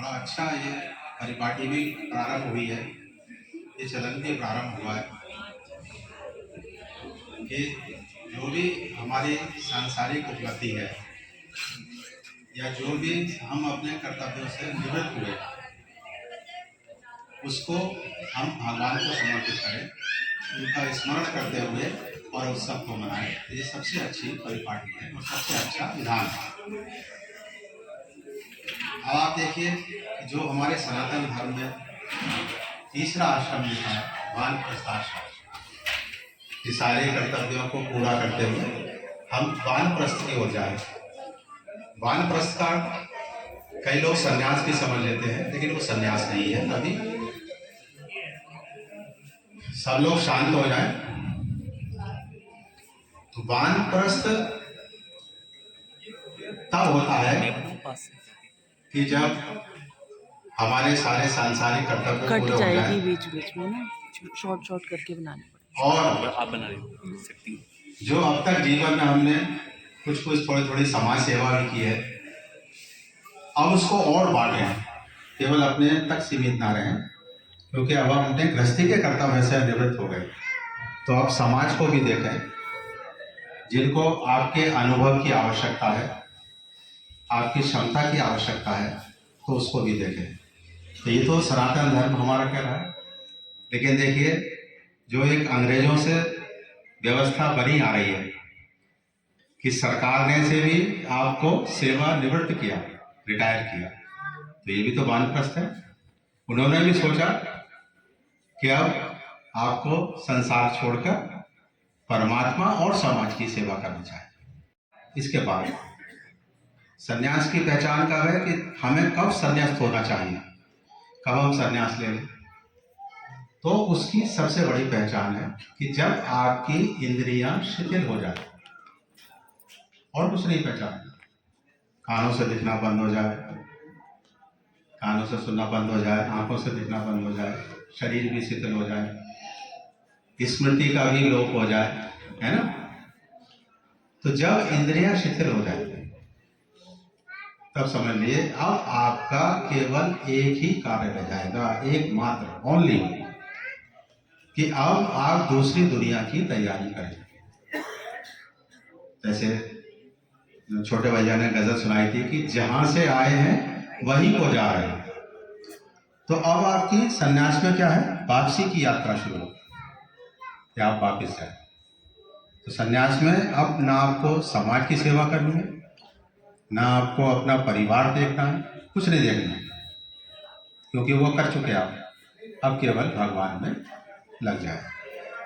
बड़ा अच्छा ये परिपाटी भी प्रारंभ हुई है, ये चलन भी प्रारंभ हुआ है कि जो भी हमारी सांसारिक उपलब्धि है या जो भी हम अपने कर्तव्यों से निवृत्त हुए उसको हम भगवान को समर्पित करें, उनका स्मरण करते हुए और उत्सव को मनाएं। ये सबसे अच्छी परिपाटी है और सबसे अच्छा विधान है। अब आप देखिए जो हमारे सनातन धर्म में तीसरा आश्रम लिखा है, वानप्रस्थाश्रम, कि सारे कर्तव्यों को पूरा करते हुए हम वानप्रस्थ की ओर जाए। वानप्रस्थ का कई लोग संन्यास भी समझ लेते हैं, लेकिन वो संन्यास नहीं है। अभी सब लोग शांत हो जाएं। तो वानप्रस्थ तब होता है कि जब हमारे सारे सांसारिक कर्तव्य कट पूरे हो जाएगी जाए बीच बीच में ना, शॉर्ट शॉर्ट करके बनाने पड़ेंगे। और आप बना रहे हो जो अब तक जीवन में हमने कुछ थोड़ी थोड़ी समाज सेवा भी की है, अब उसको और बांटें, केवल अपने तक सीमित ना रहें, क्योंकि अब हम अपने गृहस्थी के कर्तव्य से निवृत्त हो गए। तो अब समाज को भी देखें, जिनको आपके अनुभव की आवश्यकता है, आपकी क्षमता की आवश्यकता है, तो उसको भी देखें। तो ये तो सनातन धर्म हमारा कह रहा है। लेकिन देखिए जो एक अंग्रेजों से व्यवस्था बनी आ रही है कि सरकार ने से भी आपको सेवा निवृत्त किया, रिटायर किया, तो ये भी तो वानप्रस्थ है। उन्होंने भी सोचा कि अब आपको संसार छोड़कर परमात्मा और समाज की सेवा करनी चाहिए। इसके बाद संन्यास की पहचान कब है कि हमें कब संन्यास्त होना चाहिए, कब हम संन्यास ले लें। तो उसकी सबसे बड़ी पहचान है कि जब आपकी इंद्रियां शिथिल हो जाए, और कुछ नहीं पहचान। कानों से दिखना बंद हो जाए, कानों से सुनना बंद हो जाए, आंखों से दिखना बंद हो जाए, शरीर भी शिथिल हो जाए, स्मृति का भी लोप हो जाए, है ना। तो जब इंद्रियां शिथिल हो जाए तब समझ लिए अब आपका केवल एक ही कार्य रह जाएगा, एकमात्र, ओनली, कि अब आप दूसरी दुनिया की तैयारी करें। जैसे छोटे भैया ने गजल सुनाई थी कि जहां से आए हैं वहीं को जा रहे हैं। तो अब आपकी संन्यास में क्या है, वापसी की यात्रा शुरू हो, कि आप वापिस जाए। तो संन्यास में अब ना आपको समाज की सेवा करनी है, ना आपको अपना परिवार देखना है, कुछ नहीं देखना है, क्योंकि वो कर चुके आप। अब केवल भगवान में लग जाए।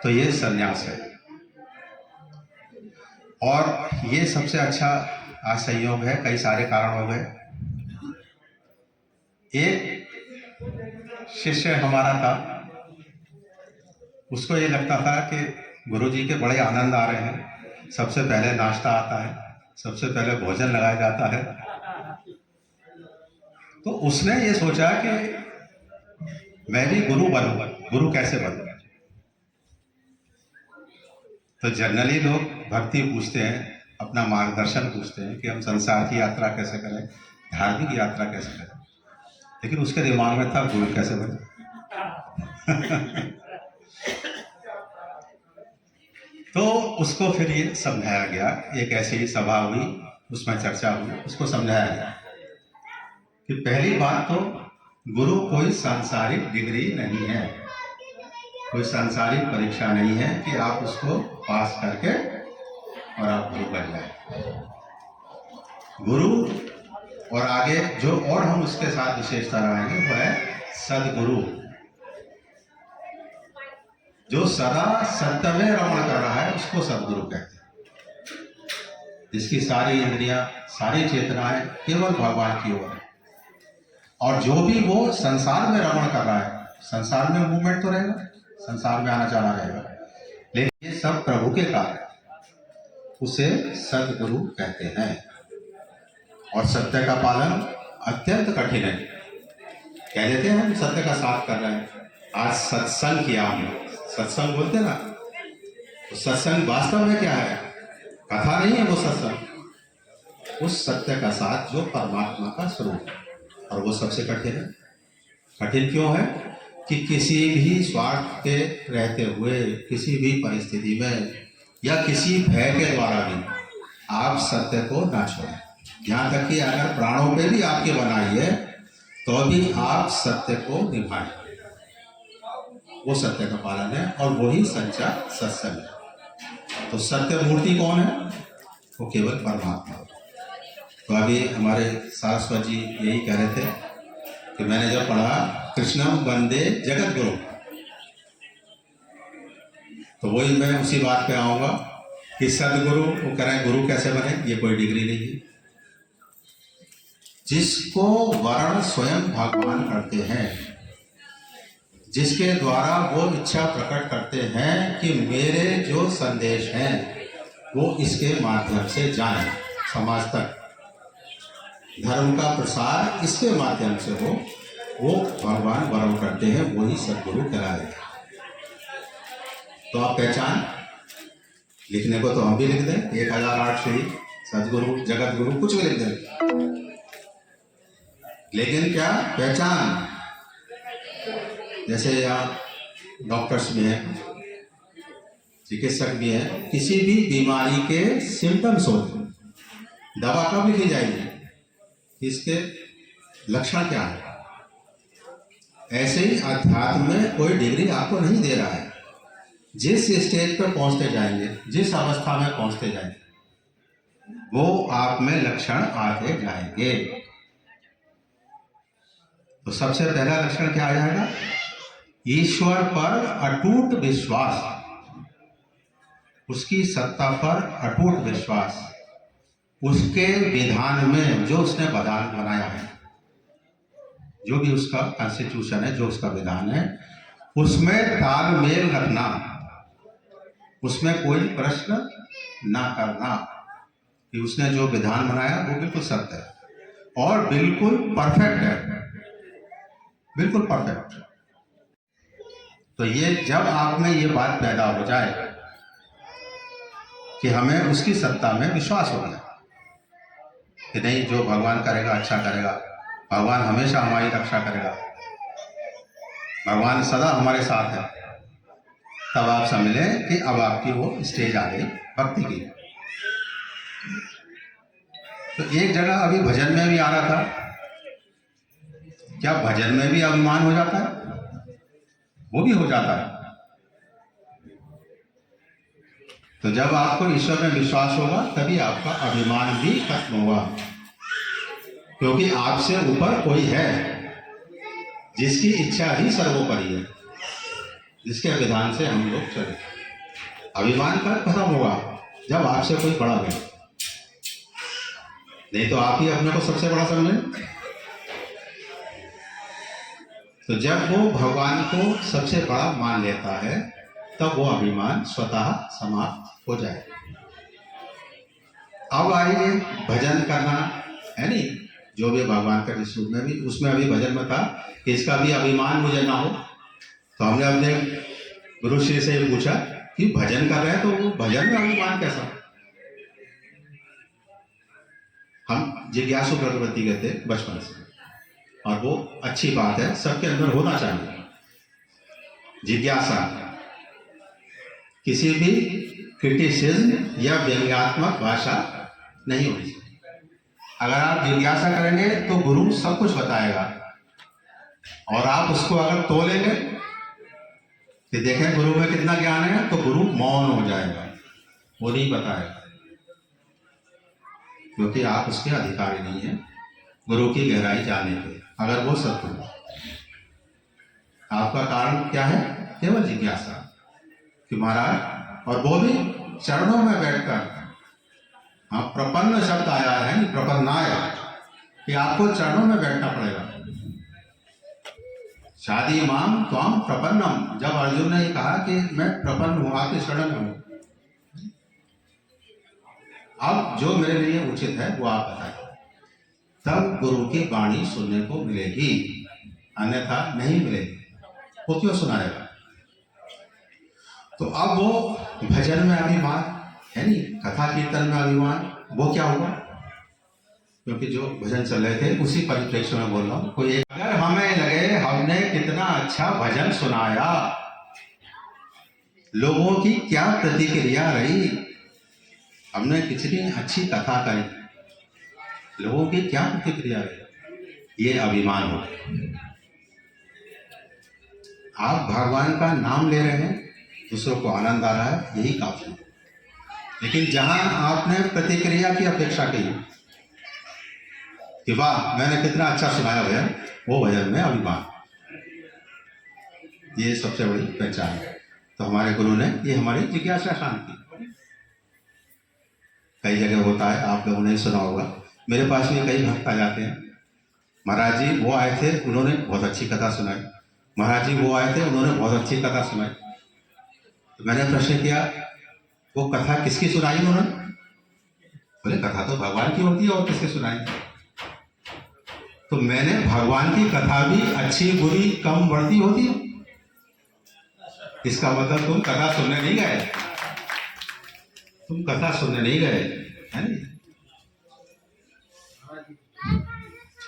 तो ये संन्यास है। और ये सबसे अच्छा आज संयोग है, कई सारे कारण हो गए। एक शिष्य हमारा था, उसको ये लगता था कि गुरुजी के बड़े आनंद आ रहे हैं, सबसे पहले नाश्ता आता है, सबसे पहले भोजन लगाया जाता है। तो उसने ये सोचा कि मैं भी गुरु बनूंगा। गुरु कैसे बनूंगा? तो जनरली लोग भक्ति पूछते हैं, अपना मार्गदर्शन पूछते हैं कि हम संसार की यात्रा कैसे करें, धार्मिक यात्रा कैसे करें। लेकिन उसके दिमाग में था गुरु कैसे बने। तो उसको फिर ये समझाया गया, एक ऐसी ही सभा हुई, उसमें चर्चा हुई, उसको समझाया गया कि पहली बात तो गुरु कोई सांसारिक डिग्री नहीं है, कोई सांसारिक परीक्षा नहीं है कि आप उसको पास करके और आप गुरु बन जाए। गुरु और आगे जो और हम उसके साथ विशेषता रहेंगे वो है सदगुरु, जो सदा सत्य में रमण कर रहा है उसको सदगुरु कहते हैं। जिसकी सारी इंद्रियां, सारी चेतनाएं केवल भगवान की ओर है, और जो भी वो संसार में रमण कर रहा है, संसार में मूवमेंट तो रहेगा, संसार में आना जाना रहेगा, लेकिन ये सब प्रभु के कार्य, उसे सदगुरु कहते हैं। और सत्य का पालन अत्यंत कठिन है। कह देते हैं हम सत्य का साथ कर रहे हैं, आज सत्संग किया हमने, सत्संग बोलते ना, तो सत्संग वास्तव में क्या है? कथा नहीं है वो सत्संग, उस सत्य का साथ जो परमात्मा का स्वरूप है। और वो सबसे कठिन है। कठिन क्यों है कि किसी भी स्वार्थ के रहते हुए, किसी भी परिस्थिति में या किसी भय के द्वारा भी आप सत्य को ना छोड़ें। यहाँ तक कि अगर प्राणों पे भी आपके बनाई है तो भी आप सत्य को निभाएं। वो सत्य का पालन है और वही सच्चा सत्संग है। तो सत्य मूर्ति कौन है? वो केवल परमात्मा। तो अभी हमारे सारस्वत जी यही कह रहे थे कि मैंने जब पढ़ा कृष्णम वंदे जगत गुरु, तो वही मैं उसी बात पे आऊंगा कि सदगुरु, वो कह रहे हैं गुरु कैसे बने, ये कोई डिग्री नहीं है। जिसको वर्ण स्वयं भगवान करते हैं, जिसके द्वारा वो इच्छा प्रकट करते हैं कि मेरे जो संदेश हैं वो इसके माध्यम से जाए समाज तक, धर्म का प्रसार इसके माध्यम से हो, वो भगवान वर्ण करते हैं, वही सदगुरु कहलाए। तो आप पहचान, लिखने को तो हम भी लिख दें 1008 से ही सदगुरु, जगत गुरु, कुछ भी लिख दें, लेकिन क्या पहचान? जैसे यहाँ डॉक्टर्स भी हैं, चिकित्सक भी हैं, किसी भी बीमारी के सिम्टम्स होते हैं, दवा कब लिखी जाएगी, इसके लक्षण क्या है। ऐसे ही अध्यात्म में कोई डिग्री आपको नहीं दे रहा है। जिस स्टेज पर पहुंचते जाएंगे, जिस अवस्था में पहुंचते जाएंगे, वो आप में लक्षण आते जाएंगे। तो सबसे पहला लक्षण क्या आ जाएगा? ईश्वर पर अटूट विश्वास, उसकी सत्ता पर अटूट विश्वास, उसके विधान में जो उसने विधान बनाया है, जो भी उसका कॉन्स्टिट्यूशन है, जो उसका विधान है, उसमें तालमेल रखना, उसमें कोई प्रश्न ना करना कि उसने जो विधान बनाया वो बिल्कुल सत्य है और बिल्कुल परफेक्ट है, बिल्कुल परफेक्ट। तो ये जब आप में ये बात पैदा हो जाए कि हमें उसकी सत्ता में विश्वास हो गया कि नहीं, जो भगवान करेगा अच्छा करेगा, भगवान हमेशा हमारी रक्षा करेगा, भगवान सदा हमारे साथ है, तब आप समझ लें कि अब आपकी वो स्टेज आ गई भक्ति की। तो एक जगह अभी भजन में भी आ रहा था, क्या भजन में भी अभिमान हो जाता है? वो भी हो जाता है। तो जब आपको ईश्वर में विश्वास होगा तभी आपका अभिमान भी खत्म होगा, क्योंकि आपसे ऊपर कोई है जिसकी इच्छा ही सर्वोपरि है, जिसके विधान से हम लोग चले। अभिमान का खत्म होगा जब आपसे कोई बड़ा हो, नहीं तो आप ही अपने को सबसे बड़ा समझें। तो जब वो भगवान को सबसे बड़ा मान लेता है तब वो अभिमान स्वतः समाप्त हो जाए। अब आइए भजन करना है, नहीं, जो भी भगवान का जिस रूप में भी, उसमें अभी भजन में था कि इसका भी अभिमान मुझे ना हो। तो हमने अपने गुरु श्री से पूछा कि भजन कर रहे हैं तो वो भजन में अभिमान कैसा? हम जिज्ञासु प्रकृति के थे बचपन से, और वो अच्छी बात है, सबके अंदर होना चाहिए जिज्ञासा। किसी भी क्रिटिसिज्म या व्यंग्यात्मक भाषा नहीं होनी चाहिए। अगर आप जिज्ञासा करेंगे तो गुरु सब कुछ बताएगा, और आप उसको अगर तोलेंगे कि देखें गुरु में कितना ज्ञान है, तो गुरु मौन हो जाएगा, वो नहीं बताएगा, क्योंकि आप उसके अधिकारी नहीं हैं गुरु की गहराई जानने के। अगर वो सत्य हो, आपका कारण क्या है? केवल जिज्ञासा कि महाराज, और वो भी चरणों में बैठकर। हाँ, प्रपन्न शब्द आया है, नहीं प्रपन्न आया, कि आपको चरणों में बैठना पड़ेगा। शादी माम त्वाम प्रपन्नम, जब अर्जुन ने कहा कि मैं प्रपन्न हूं, आपके शरण में हूं, अब जो मेरे लिए उचित है वो आप बताएं, तब गुरु की वाणी सुनने को मिलेगी, अन्यथा नहीं मिलेगी। वो क्यों सुनाएगा? तो अब वो भजन में अभिमान है, नहीं कथा कीर्तन में अभिमान, वो क्या होगा? क्योंकि जो भजन चल रहे थे उसी परिप्रेक्ष्य में बोल रहा हूँ। कोई अगर हमें लगे हमने कितना अच्छा भजन सुनाया, लोगों की क्या प्रतिक्रिया रही, हमने कितनी अच्छी कथा करी, लोगों की क्या प्रतिक्रिया रही, ये अभिमान हो। आप भगवान का नाम ले रहे हैं, दूसरों को आनंद आ रहा है, यही काफी है। लेकिन जहां आपने प्रतिक्रिया की अपेक्षा की कि वाह मैंने कितना अच्छा सुनाया भजन, वो भजन में अभिमान, ये सबसे बड़ी पहचान है। तो हमारे गुरु ने ये हमारी जिज्ञासा शांत की। कई जगह होता है, आप लोगों ने सुना होगा, मेरे पास में कई भक्त आ जाते हैं, महाराज जी वो आए थे, उन्होंने बहुत अच्छी कथा सुनाई, महाराज जी वो आए थे, उन्होंने बहुत अच्छी कथा सुनाई। तो मैंने प्रश्न किया, वो कथा किसकी सुनाई उन्होंने? बोले कथा तो भगवान की होती है, और किसकी सुनाई? तो मैंने भगवान की कथा भी अच्छी बुरी कम बढ़ती होती है, इसका मतलब तुम कथा सुनने नहीं गए, तुम कथा सुनने नहीं गए, है नहीं?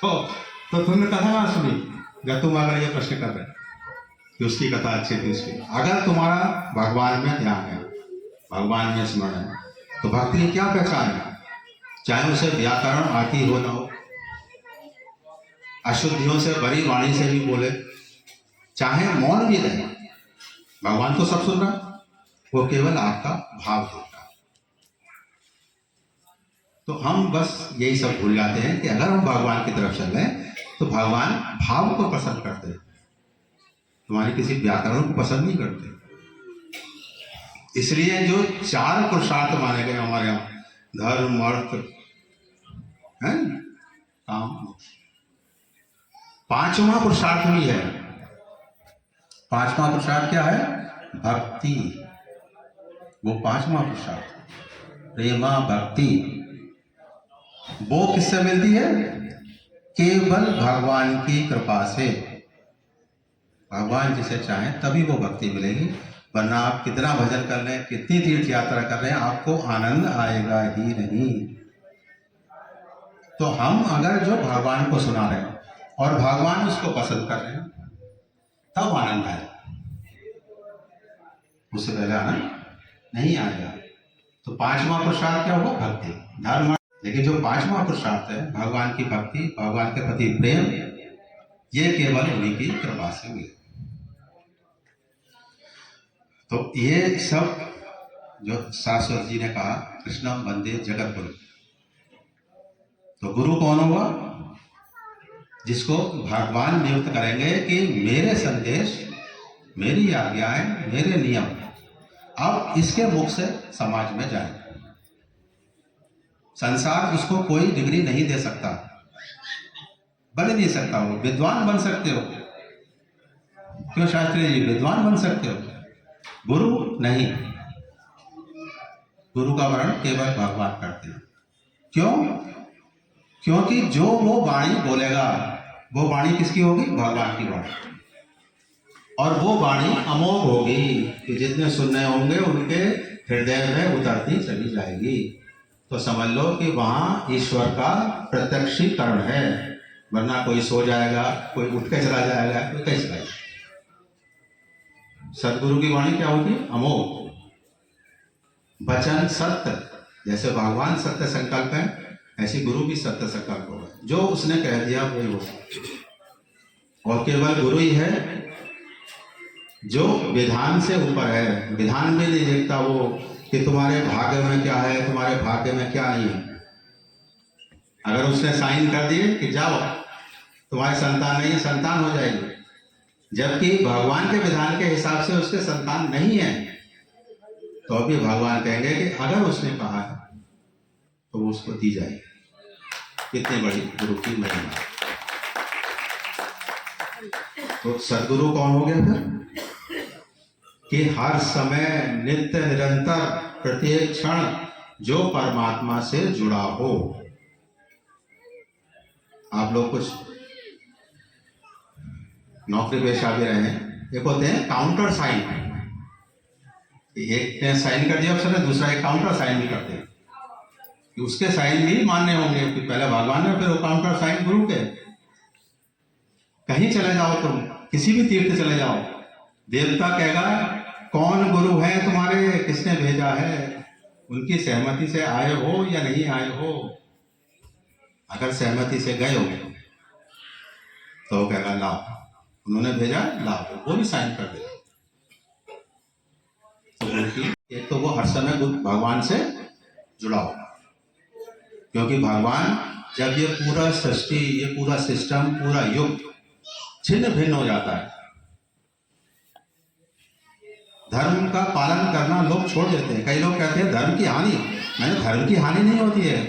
तो तुमने कथा कहाँ सुनी जब तुम अगर ये प्रश्न कर रहे कि उसकी कथा अच्छी थी उसकी? अगर तुम्हारा भगवान में ध्यान है, भगवान में स्मरण है, तो भक्ति की क्या पहचान है? चाहे उसे व्याकरण आती हो ना हो, अशुद्धियों से भरी वाणी से भी बोले, चाहे मौन भी रहे, भगवान तो सब सुन रहा, वो केवल आपका भाव देखता। तो हम बस यही सब भूल जाते हैं कि अगर हम भगवान की तरफ चल रहे हैं तो भगवान भाव को पसंद करते हैं, तुम्हारी किसी व्याकरण को पसंद नहीं करते। इसलिए जो 4 पुरुषार्थ माने गए हमारे यहाँ, धर्म अर्थ है काम, 5वां पुरुषार्थ भी है। 5वां पुरुषार्थ क्या है? भक्ति। वो 5वां पुरुषार्थ प्रेमा भक्ति, वो किससे मिलती है? केवल भगवान की कृपा से। भगवान जिसे चाहे तभी वो भक्ति मिलेगी, वरना आप कितना भजन कर लें, कितनी तीर्थ यात्रा कर रहे हैं, आपको आनंद आएगा ही नहीं। तो हम अगर जो भगवान को सुना रहे हैं और भगवान उसको पसंद कर रहे हैं, तब आनंद आएगा, उससे पहले आनंद नहीं आएगा। तो 5वां पुरुषार्थ क्या होगा? भक्ति, धर्म। लेकिन जो 5वां पुरुषार्थ है, भगवान की भक्ति, भगवान के प्रति प्रेम, ये केवल उन्हीं की कृपा से मिले। तो ये सब जो शाश्वत जी ने कहा, कृष्णम वंदे जगत गुरु। तो गुरु कौन होगा? जिसको भगवान नियुक्त करेंगे कि मेरे संदेश, मेरी आज्ञाएं, मेरे नियम अब इसके मुख से समाज में जाए। संसार उसको कोई डिग्री नहीं दे सकता, बन नहीं सकता। वो विद्वान बन सकते हो, क्यों शास्त्री जी? विद्वान बन सकते हो, गुरु नहीं। गुरु का वर्ण केवल भगवान करते हैं। क्यों? क्योंकि जो वो वाणी बोलेगा, वो वाणी किसकी होगी? भगवान की वाणी। और वो वाणी अमोघ होगी कि जितने सुनने होंगे उनके हृदय में उतरती चली जाएगी। तो समझ लो कि वहां ईश्वर का प्रत्यक्षीकरण है, वरना कोई सो जाएगा, कोई उठ के चला जाएगा, कोई कैसे जाएगा। सदगुरु की वाणी क्या होगी? अमोघ। वचन सत्य, जैसे भगवान सत्य संकल्प है, ऐसी गुरु भी सत्य संकल्प होगा। जो उसने कह दिया वही होगा। और केवल गुरु ही है जो विधान से ऊपर है। विधान में नहीं देखता वो कि तुम्हारे भाग्य में क्या है, तुम्हारे भाग्य में क्या नहीं है। अगर उसने साइन कर दिए कि जाओ तुम्हारी संतान नहीं है, संतान हो जाएगी, जबकि भगवान के विधान के हिसाब से उसके संतान नहीं है, तो अभी भगवान कहेंगे कि अगर उसने कहा है तो वो उसको दी जाएगी। कितनी बड़ी गुरु की महिमा। तो सदगुरु कौन हो गया फिर? कि हर समय, नित्य, निरंतर, प्रत्येक क्षण जो परमात्मा से जुड़ा हो। आप लोग कुछ नौकरी पेशा भी रहे हैं, एक होते हैं काउंटर साइन। एक ने साइन कर दिया अफसर ने, दूसरा एक काउंटर साइन भी करते हैं कि उसके साइन भी मानने होंगे कि पहले भगवान ने, फिर वो काउंटर साइन गुरु के। कहीं चले जाओ तुम, किसी भी तीर्थ चले जाओ, देवता कहेगा कौन गुरु है तुम्हारे, किसने भेजा है, उनकी सहमति से आए हो या नहीं आए हो। अगर सहमति से गए हो तो वो कहेगा लाओ, उन्होंने भेजा लाओ, वो भी साइन कर दे। तो उनकी एक तो वो हर समय भगवान से जुड़ा हो, क्योंकि भगवान जब ये पूरा सृष्टि, ये पूरा सिस्टम, पूरा युग छिन्न भिन्न हो जाता है, धर्म का पालन करना लोग छोड़ देते हैं। कई लोग कहते हैं धर्म की हानि, मैंने धर्म की हानि नहीं होती है।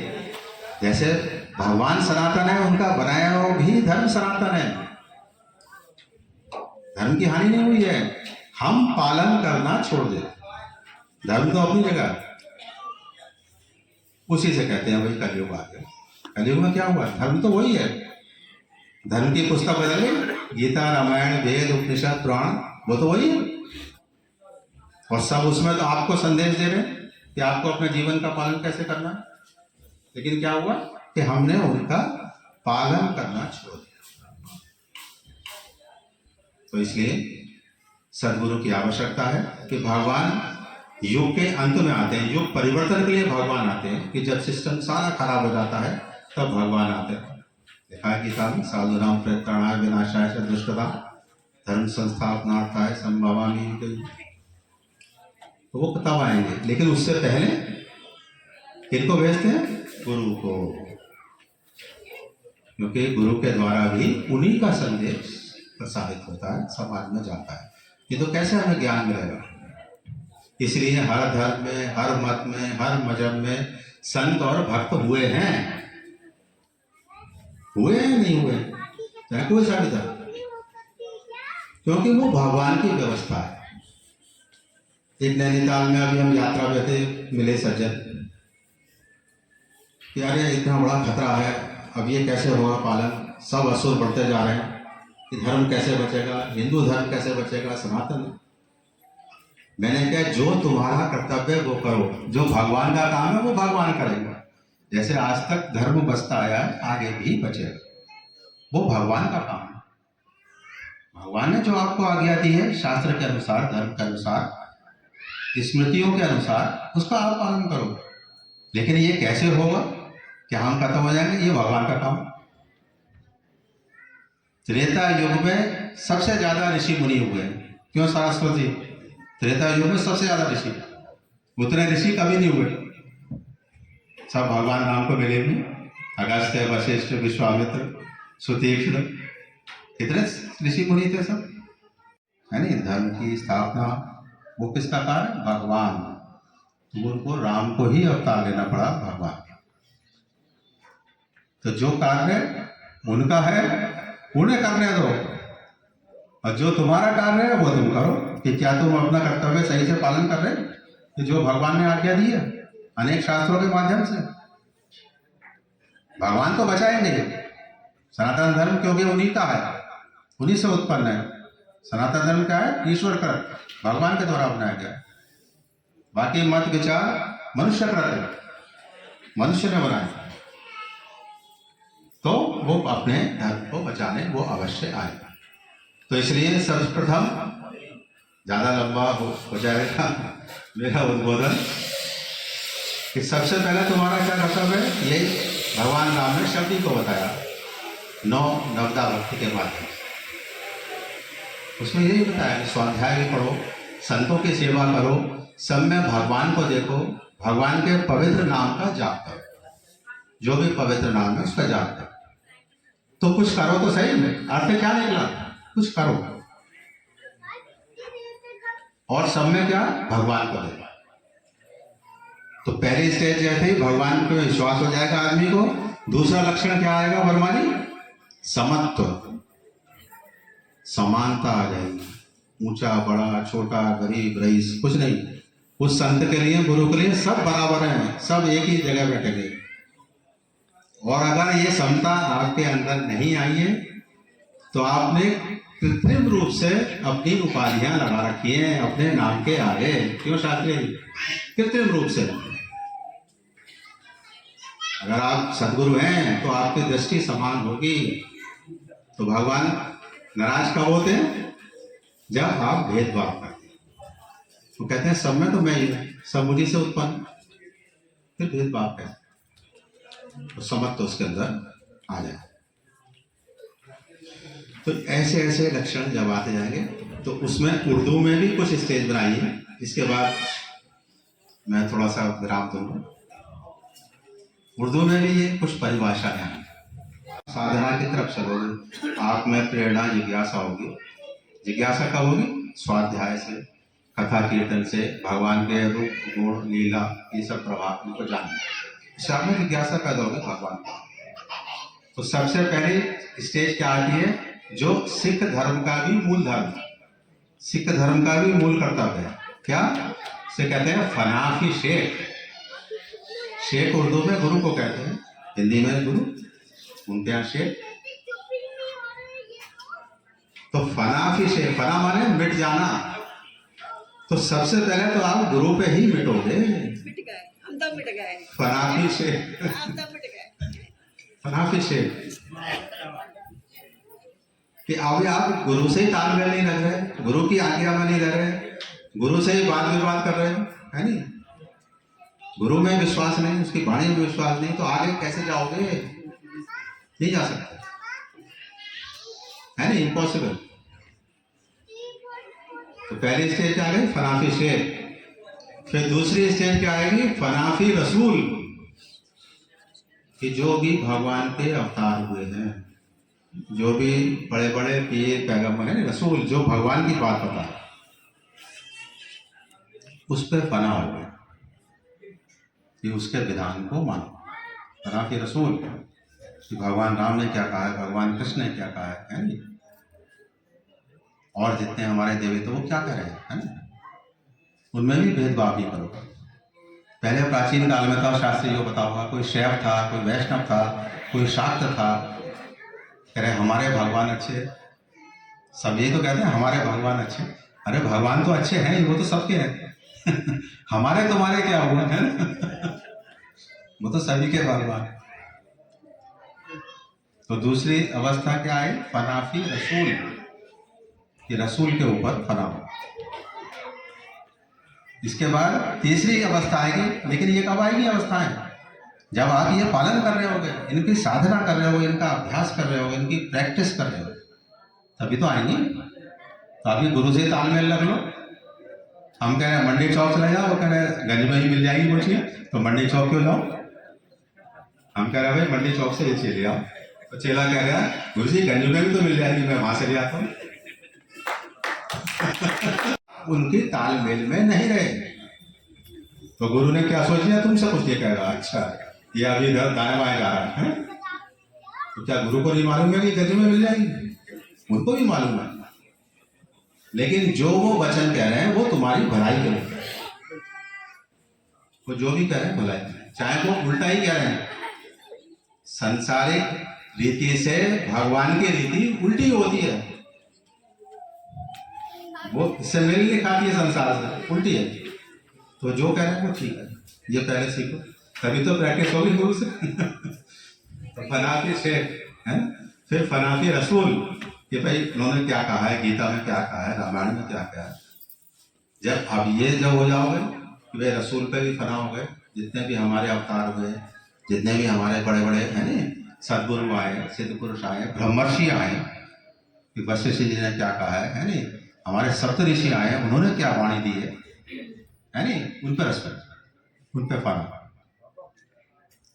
जैसे भगवान सनातन है, उनका बनाया हुआ भी धर्म सनातन है, धर्म की हानि नहीं हुई है। हम पालन करना छोड़ दें, धर्म तो अपनी जगह, उसी से कहते हैं भाई कलयुग आ गया। कलयुग में क्या हुआ, धर्म तो वही है। धर्म की पुस्तक बदल गई, गीता, रामायण, वेद, उपनिषद, पुराण, वो तो वही है। और सब उसमें तो आपको संदेश दे रहे हैं कि आपको अपने जीवन का पालन कैसे करना है। लेकिन क्या हुआ कि हमने उनका पालन करना छोड़ दिया। तो इसलिए सद्गुरु की आवश्यकता है कि भगवान युग के अंत में आते हैं, युग परिवर्तन के लिए भगवान आते हैं, कि जब सिस्टम सारा खराब हो जाता है तब भगवान आते हैं। देखा है गीता में, साधुनाम परित्राणाय विनाशाय च दुष्कृतां धर्म संस्थापनार्थाय संभवामि। तो वो तब आएंगे, लेकिन उससे पहले किनको भेजते हैं, गुरु को, क्योंकि गुरु के द्वारा भी उन्हीं का संदेश प्रसारित होता है, समाज में जाता है। ये तो कैसे हमें ज्ञान मिलेगा। इसलिए हर धर्म में, हर मत में, हर मजहब में संत और भक्त हुए हैं, हुए हैं नहीं हुए, चाहे कोई सा भी धर्म, क्योंकि वो भगवान की व्यवस्था है। एक नैनीताल में अभी हम यात्रा पे थे, मिले सज्जन कि अरे इतना बड़ा खतरा है, अब ये कैसे होगा पालन, सब असुर बढ़ते जा रहे हैं, कि धर्म कैसे बचेगा, हिंदू धर्म कैसे बचेगा, सनातन। मैंने कहा जो तुम्हारा कर्तव्य है वो करो, जो भगवान का काम है वो भगवान करेगा। जैसे आज तक धर्म बचता आया है, आगे भी बचेगा, वो भगवान का काम है। भगवान ने जो आपको आज्ञा दी है शास्त्र के अनुसार, धर्म के अनुसार, स्मृतियों के अनुसार, उसका आप पालन करो। लेकिन ये कैसे होगा कि हम खत्म हो जाएंगे, ये भगवान का काम। त्रेता युग में सबसे ज्यादा ऋषि मुनि हुए, क्यों सरस्वती, त्रेता युग में सबसे ज्यादा ऋषि, उतने ऋषि कभी नहीं हुए। सब भगवान राम को मिले भी, अगस्त्य, वशिष्ठ, विश्वामित्र, सुतीक्ष्ण, कितने ऋषि मुनि थे सब, है नहीं। धर्म की स्थापना वो किसका कार्य, भगवान। तो उनको, राम को ही अवतार लेना पड़ा भगवान। तो जो कार्य उनका है उन्हें करने दो, और जो तुम्हारा कार्य है वो तुम करो। कि क्या तुम अपना कर्तव्य सही से पालन कर रहे, कि जो भगवान ने आज्ञा दी है अनेक शास्त्रों के माध्यम से। भगवान तो बचाएंगे सनातन धर्म, क्योंकि उन्हीं का है, उन्हीं से उत्पन्न है। सनातन धर्म क्या है, ईश्वर का, भगवान के द्वारा बनाया गया है। बाकी मत विचार मनुष्य करते, मनुष्य ने बनाए, तो वो अपने धर्म को बचाने वो अवश्य आए। तो इसलिए सर्वप्रथम, ज्यादा लंबा हो जाएगा मेरा उद्बोधन, कि सबसे पहले तुम्हारा क्या कर्तव्य है, ये भगवान राम ने शब्द को बताया 9 नवदा भक्ति के माध्यम से। उसमें यही बताया कि स्वाध्याय भी पढ़ो, संतों की सेवा करो, सब में भगवान को देखो, भगवान के पवित्र नाम का जाप करो, जो भी पवित्र नाम है उसका जाप करो। तो कुछ करो तो सही में, अर्थ क्या निकला, कुछ करो, और सब में क्या, भगवान को देखो। तो पहली स्टेज जैसे ही भगवान पे विश्वास हो जाएगा आदमी को, दूसरा लक्षण क्या आएगा बरमानी, समत्व, समानता आ जाएगी। ऊंचा बड़ा छोटा गरीब रईस कुछ नहीं, उस संत के लिए, गुरु के लिए सब बराबर हैं, सब एक ही जगह बैठेंगे। और अगर ये समता आपके अंदर नहीं आई है तो आपने कृत्रिम रूप से अपनी उपाधियां लगा रखी हैं अपने नाम के आगे। क्यों शास्त्री, कृत्रिम रूप से। अगर आप सदगुरु हैं तो आपकी दृष्टि समान होगी। तो भगवान नाराज कब होते हैं? जब आप भेदभाव करते हैं। वो कहते हैं सब में तो मैं ही हूं, सब मुझी से उत्पन्न, फिर भेदभाव है तो समझ तो उसके अंदर आ जाए। तो ऐसे ऐसे लक्षण जब आते जाएंगे तो उसमें उर्दू में भी कुछ स्टेज बनाई है। इसके बाद मैं थोड़ा सा विराम दूंगा। उर्दू में भी ये कुछ परिभाषा है। साधना की तरफ चलोगे, आप में प्रेरणा जिज्ञासा होगी। जिज्ञासा कब होगी? स्वाध्याय से, कथा कीर्तन से, भगवान के रूप गुण लीला ये सब प्रभाव इनको जानना, इससे आप में जिज्ञासा पैदा होगी भगवान का। तो सबसे पहली स्टेज क्या आती है? जो सिख धर्म का भी मूल धर्म, सिख धर्म का भी मूल कर्तव्य है। क्या से कहते हैं? फनाफी शेख। शेख उर्दू में गुरु को कहते हैं, हिंदी में गुरु, उनके यहाँ शेख। तो फनाफी शेख, फना माने मिट जाना। तो सबसे पहले तो आप गुरु पे ही मिटोगे। मिट गए, हम तो मिट गए, फनाफी शेख, हम तो मिट गए। फनाफी शेख कि अभी आप गुरु से ही तालमेल नहीं रख रहे, गुरु की आज्ञा में नहीं रह रहे, गुरु से ही वाद विवाद कर रहे हो, है नहीं? गुरु में विश्वास नहीं, उसकी वाणी में विश्वास नहीं, तो आगे कैसे जाओगे? नहीं जा सकते, है नहीं? इम्पॉसिबल। तो पहली स्टेज क्या आ गई? फनाफी शेख। फिर दूसरी स्टेज क्या आएगी? फनाफी रसूल, कि जो भी भगवान के अवतार हुए हैं, जो भी बड़े बड़े पीर पैगंबर हैं, रसूल जो भगवान की बात बता उस पर फना हो गए कि उसके विधान को मानो। फनाफी रसूल कि भगवान राम ने क्या कहा है, भगवान कृष्ण ने क्या कहा है नहीं? और जितने हमारे देवी तो वो क्या कह रहे हैं, है ना? उनमें भी भेदभाव नहीं करो। पहले प्राचीन काल में था, शास्त्री जो बता होगा, कोई शैव था, कोई वैष्णव था, कोई शाक्त था, कह रहे हमारे भगवान अच्छे। सब ये तो कहते हैं हमारे भगवान अच्छे। अरे भगवान तो अच्छे हैं, वो तो सबके हैं। हमारे तुम्हारे क्या हुआ है? वो तो सभी के भगवान। तो दूसरी अवस्था क्या है? फनाफी रसूल, कि रसूल के ऊपर फना हो। इसके बाद तीसरी अवस्था आएगी, लेकिन ये कब आएगी अवस्थाएं? जब आप ये पालन कर रहे होगे, इनकी साधना कर रहे हो, इनका अभ्यास कर रहे हो, इनकी प्रैक्टिस कर रहे हो, तभी तो आएंगी। तो अभी गुरु से तालमेल रख लो। हम कह रहे हैं मंडी चौक चले जाओ, वो कह रहे हैं गंज में ही मिल जाएगी वो चीज, तो मंडी चौक क्यों जाओ? हम कह रहे हैं भाई मंडी चौक से ये चीज ले आओ। तो चेला कह रहा है गुरु जी गंज में भी तो मिल जाएगी, मैं वहां से ले आता हूँ। उनकी तालमेल में नहीं रहे तो गुरु ने क्या सोच लिया? तुमसे कुछ ये कह रहा, अच्छा ये अभी इधर दाएं बाएं जा रहा है, तो क्या गुरु को नहीं मालूम है कि गंज में मिल जाएगी? उनको भी मालूम है, लेकिन जो वो वचन कह रहे हैं वो तुम्हारी भलाई के लिए, वो जो भी कह रहे हैं भलाई, चाहे वो उल्टा ही कह रहे हैं। संसारिक रीति से भगवान की रीति उल्टी होती है, वो इससे मेल नहीं खाती है, संसार से उल्टी है। तो जो कह रहे हैं वो ठीक है, ये पहले सीखो, तभी तो प्रैक्टिस होगी गुरु से। तो फनाफी शेख है, फिर फनाफी रसूल कि भाई उन्होंने क्या कहा है, गीता में क्या कहा है, रामायण में क्या कहा है। जब अब ये जब हो जाओगे कि भाई रसूल पे भी फना हो गए, जितने भी हमारे अवतार हुए, जितने भी हमारे बड़े बड़े है ना सदगुरु आए, सिद्ध पुरुष आए, ब्रह्मर्षि आए, कि वशिष्ठ जी ने क्या कहा है नहीं, हमारे सप्त ऋषि आए, उन्होंने क्या वाणी दी है नहीं, उन पर रेस्पेक्ट, उन पर फना।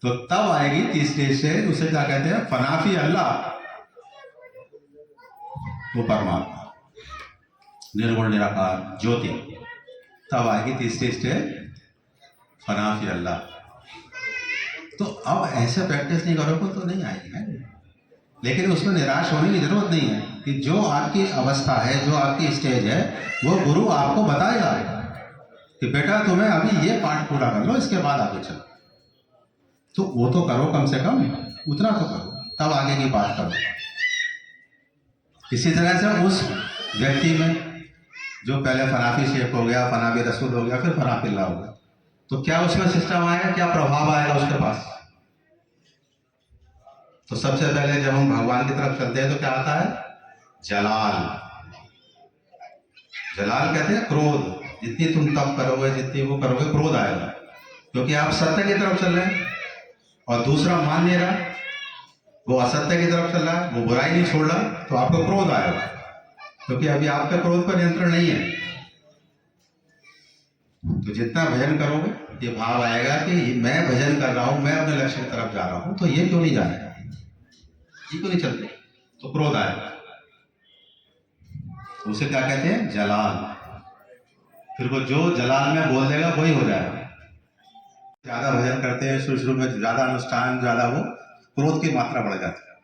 तो तब आएगी तीसरी से, उसे क्या कहते हैं? फनाफी अल्लाह, वो परमात्मा निर्गुण निराकार ज्योति। तब आएगी तीसरी स्टेज फनाफी अल्लाह। तो अब ऐसे प्रैक्टिस नहीं करोगे तो नहीं आएगी, है? लेकिन उसमें निराश होने की जरूरत नहीं है कि जो आपकी अवस्था है, जो आपकी स्टेज है, वो गुरु आपको बताएगा कि बेटा तुम्हें अभी ये पाठ पूरा कर लो, इसके बाद आगे चलो। तो वो तो करो, कम से कम उतना तो करो, तब आगे की बात करो। इसी तरह से उस व्यक्ति में जो पहले फनाफी शेख हो गया, फनाफी रसूल हो गया, फिर फनाफी अल्लाह हो गया, तो क्या उसमें सिस्टम आएगा, क्या प्रभाव आएगा उसके पास? तो सबसे पहले जब हम भगवान की तरफ चलते हैं तो क्या आता है? जलाल। जलाल कहते हैं क्रोध। जितनी तुम तप करोगे, जितनी वो करोगे, क्रोध आएगा, क्योंकि आप सत्य की तरफ चल रहे हैं और दूसरा मान नहीं रहा, वो असत्य की तरफ चल रहा है, वो बुराई नहीं छोड़ रहा, तो आपको क्रोध आएगा, क्योंकि अभी आपके क्रोध पर नियंत्रण नहीं है। तो जितना भजन करोगे ये भाव आएगा कि मैं भजन कर रहा हूं, मैं अपने लक्ष्य की तरफ जा रहा हूं, तो ये क्यों नहीं जा रहे, ये क्यों नहीं चलते, तो क्रोध आएगा। तो उसे क्या कहते हैं? जलाल। फिर वो जो जलाल में बोल देगा वही हो जाएगा। ज्यादा भजन करते हैं, शुरू शुरू में ज्यादा अनुष्ठान, ज्यादा वो क्रोध की मात्रा बढ़ जाती है,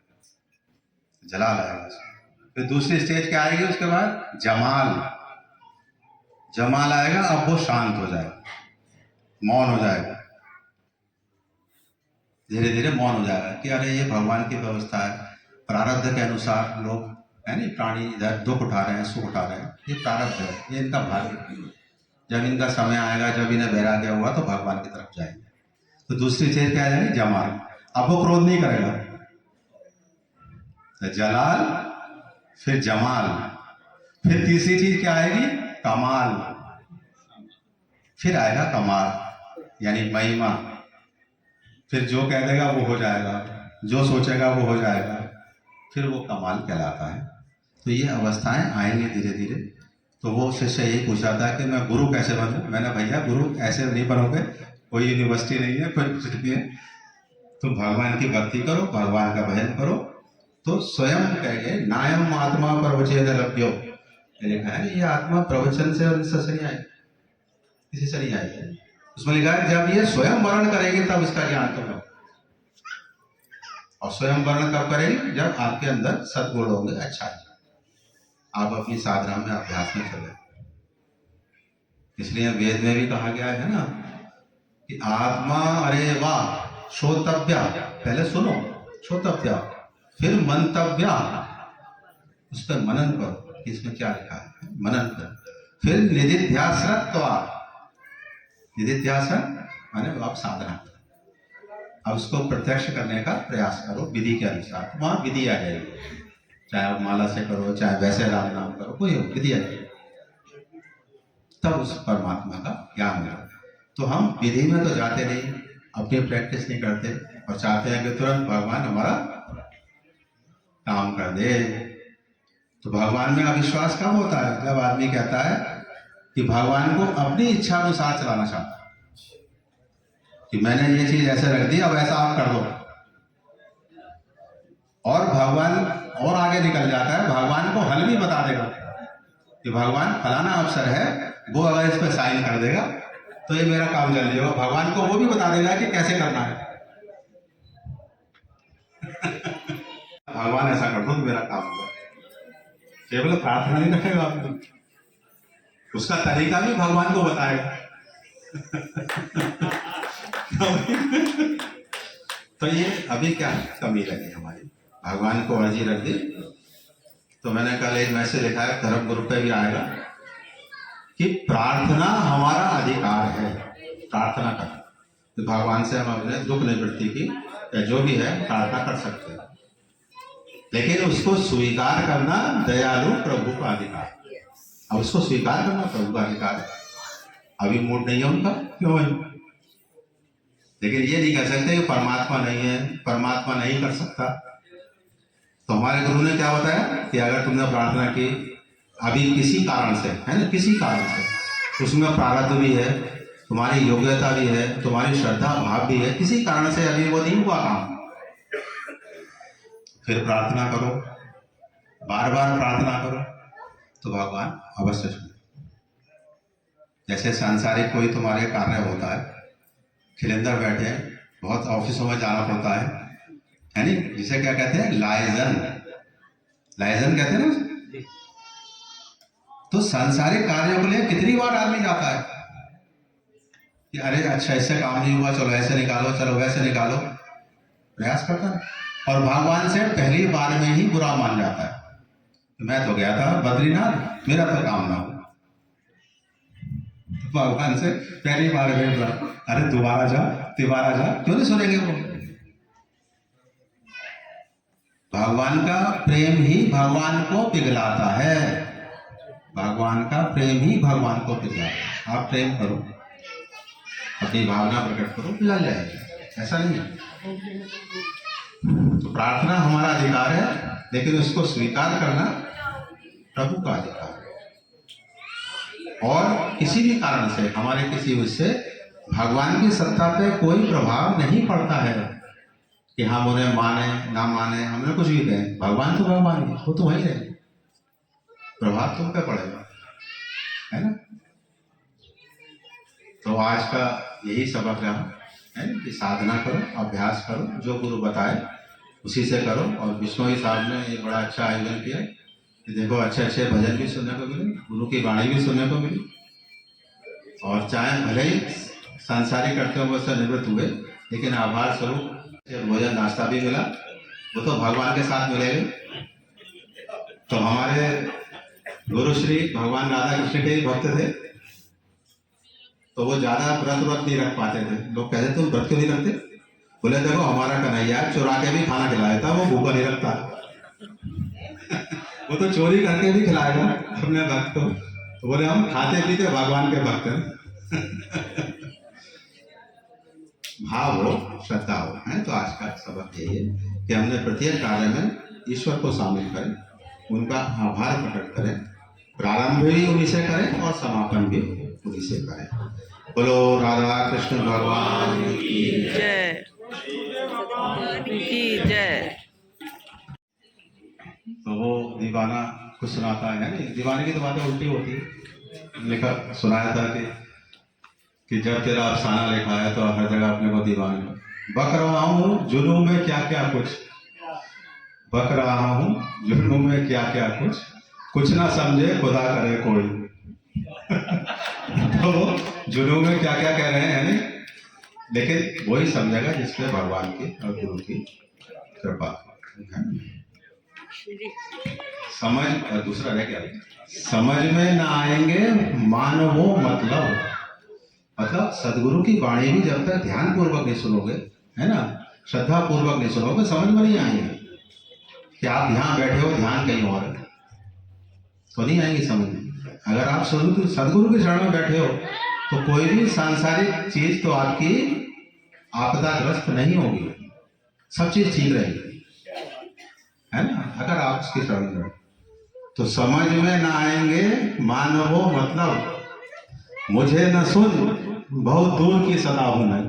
जलाल आएगा। फिर दूसरी स्टेज क्या आएगी उसके बाद? जमाल। जमाल आएगा, अब वो शांत हो जाएगा, मौन हो जाएगा, धीरे धीरे मौन हो जाएगा कि अरे ये भगवान की व्यवस्था है, प्रारब्ध के अनुसार लोग है नहीं, प्राणी इधर दुख उठा रहे हैं, सुख उठा रहे हैं, ये प्रारब्ध है, ये इनका भाग्य। जब इनका समय आएगा, जब इन्हें वैराग्य हुआ तो भगवान की तरफ जाएंगे। तो दूसरी चीज क्या है? जमाल। अब वो क्रोध नहीं करेगा। तो जलाल, फिर जमाल, फिर तीसरी चीज क्या आएगी? कमाल। फिर आएगा कमाल, यानी महिमा। फिर जो कह देगा वो हो जाएगा, जो सोचेगा वो हो जाएगा, फिर वो कमाल कहलाता है। तो ये अवस्थाएं आएंगी धीरे धीरे। तो वो शिष्य यही पूछ रहा था कि मैं गुरु कैसे बनूं? मैंने भैया गुरु ऐसे नहीं बनोगे, कोई यूनिवर्सिटी नहीं है, कोई कुछ नहीं है, तुम भगवान की भक्ति करो, भगवान का भजन करो। तो स्वयं कहेंगे नायम आत्मा प्रवचन लभ्यो, लिखा है ये आत्मा प्रवचन से और इससे नहीं आई, किसी से नहीं आई। उसमें लिखा है जब ये स्वयं वर्ण करेगी तब इसका ज्ञान तुम्हें। और स्वयं वर्ण कब करेगी? जब आपके अंदर सद्गुण होंगे, अच्छा आप अपनी साधना में, अभ्यास में चले। इसलिए वेद में भी कहा गया है ना कि आत्मा, अरे वाह, श्रोतव्या, पहले सुनो, श्रोतव्या, फिर मंतव्या, उस पर मनन करो कि इसमें क्या लिखा है, मनन करो। फिर निधिध्यासरत्वा, निधिध्यासन माने आप साधना करो, अब उसको प्रत्यक्ष करने का प्रयास करो विधि के अनुसार, वहां विधि आ जाएगी। चाहे आप माला से करो, चाहे वैसे राम नाम करो, कोई हो, विधि आ जाएगी, तब उस परमात्मा का ज्ञान मिलेगा। तो हम विधि में तो जाते नहीं, अपनी प्रैक्टिस नहीं करते और चाहते हैं कि तुरंत भगवान हमारा काम कर दे। तो भगवान में अविश्वास कब होता है? जब आदमी कहता है कि भगवान को अपनी इच्छा अनुसार चलाना चाहता है, कि मैंने ये चीज ऐसे रख दी, अब ऐसा आप कर दो, और भगवान और आगे निकल जाता है, भगवान को हल भी बता देगा कि भगवान फलाना अवसर है, वो अगर इस पर साइन कर देगा तो ये मेरा काम जल्दी होगा। भगवान को वो भी बता देगा कि कैसे करना है। भगवान ऐसा कर दो तो मेरा काम होगा। केवल प्रार्थना नहीं रखेगा आपने, उसका तरीका भी भगवान को बताएगा। तो ये अभी क्या कमी लगी हमारी, भगवान को अर्जी रख दी। तो मैंने कल एक मैसेज लिखा है, धर्म ग्रुप पे भी आएगा, कि प्रार्थना हमारा अधिकार है, प्रार्थना करना। तो भगवान से हम अपने दुख निवृत्ति की या जो भी है प्रार्थना कर सकते हैं, लेकिन उसको स्वीकार करना दयालु प्रभु का अधिकार है। अब उसको स्वीकार करना प्रभु का अधिकार है। अभी मूड नहीं है उनका, क्यों है? लेकिन ये नहीं कह सकते कि परमात्मा नहीं है, परमात्मा नहीं कर सकता। तो हमारे गुरु ने क्या बताया कि अगर तुमने प्रार्थना की अभी किसी कारण से, है ना, किसी कारण से, उसमें प्रारब्ध भी है, तुम्हारी योग्यता भी है, तुम्हारी श्रद्धा भाव भी है, किसी कारण से अभी वो नहीं हुआ काम, फिर प्रार्थना करो, बार बार प्रार्थना करो, तो भगवान अवश्य सुने। जैसे सांसारिक कोई तुम्हारे कार्य होता है, खिलंदर बैठे हैं, बहुत ऑफिसों में जाना पड़ता है नहीं, जिसे क्या कहते हैं, लाइजन, लाइजन कहते हैं ना। तो सांसारिक कार्यों के लिए कितनी बार आदमी जाता है कि अरे अच्छा इससे काम नहीं हुआ, चलो ऐसे निकालो, चलो वैसे निकालो, प्रयास करता है। और भगवान से पहली बार में ही बुरा मान जाता है, तो मैं तो गया था बद्रीनाथ, मेरा तो काम ना हो। तो भगवान से पहली बार में बुरा, अरे दोबारा जा, तिबारा जा, क्यों नहीं सुनेंगे वो? भगवान का प्रेम ही भगवान को पिघलाता है। भगवान का प्रेम ही भगवान को पिघलाता है। आप प्रेम करो, अपनी भावना प्रकट करो, पिघल जाएगा, ऐसा नहीं है। तो प्रार्थना हमारा अधिकार है, लेकिन उसको स्वीकार करना प्रभु का अधिकार है। और किसी भी कारण से हमारे किसी उससे भगवान की सत्ता पे कोई प्रभाव नहीं पड़ता है कि हम उन्हें माने ना माने, हमने कुछ भी कहे, भगवान तो भगवान है, वो तो वही रहे, प्रभाव तुम पे पड़ेगा, है ना। तो आज का यही सबक रहा है कि साधना करो, अभ्यास करो, जो गुरु बताए उसी से करो। और बिश्नोई साहब ने ये बड़ा अच्छा आयोजन किया कि देखो अच्छे अच्छे भजन भी सुनने को मिले, गुरु की वाणी भी सुनने को मिली, और चाहे भले ही सांसारिक कर्तव्यों से निवृत्त हुए, लेकिन आभार स्वरूप भोजन नाश्ता भी मिला, वो तो भगवान के साथ मिलेगा। तो हमारे गुरु श्री भगवान राधा कृष्ण के ही भक्त थे, तो वो ज्यादा व्रत नहीं रख पाते थे। लोग कहते तुम व्रत क्यों नहीं रखते? बोले देखो हमारा कन्हैया चुरा के भी खाना खिलाया था, वो भूखा नहीं रखता। वो तो चोरी करके भी खिलाएगा अपने भक्त को। तो बोले हम खाते पीते भगवान के भक्त हैं। भाव हो, श्रद्धा हो, है। तो आज का सबक यही है कि हमने प्रत्येक कार्य में ईश्वर को शामिल करें, उनका आभार प्रकट करें, प्रारंभ भी उन्हीं से करें और समापन भी उन्हीं से करें। बोलो राधा कृष्ण भगवान की जय की जय। तो वो दीवाना कुछ सुनाता है, नहीं दीवाने की तो बातें उल्टी होती है। लिखा सुनाया था कि जब तेरा अफसाना लिखा है तो हर जगह अपने को दीवाना बक रहा हूँ जुनून में क्या क्या कुछ, बक रहा हूँ जुनून में क्या क्या कुछ ना समझे खुदा करे कोई। तो जुनून में क्या क्या कह रहे हैं, नहीं, लेकिन वही समझेगा जिसपे भगवान की और गुरु की कृपा है। समझ, और दूसरा रह गया, समझ में ना आएंगे मानवो मतलब सदगुरु की वाणी भी जब तक ध्यान पूर्वक नहीं सुनोगे, है ना, श्रद्धा पूर्वक नहीं सुनोगे, समझ में नहीं आएंगे। कि आप यहाँ बैठे हो, ध्यान कहीं और है, तो नहीं आएंगी समझ में। अगर आप सदगुरु के शरण में बैठे हो तो कोई भी सांसारिक चीज तो आपकी आपदाग्रस्त नहीं होगी, सब चीज ठीक रहेगी, है ना, अगर आप उसकी शरण में। तो समझ में ना आएंगे मानवो मतलब मुझे न सुन बहुत दूर की सदा हूं मैं।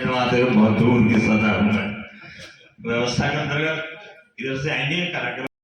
बहुत दूर की सदा हूँ मैं। व्यवस्था के अंतर्गत इधर से आएंगे कार्यक्रम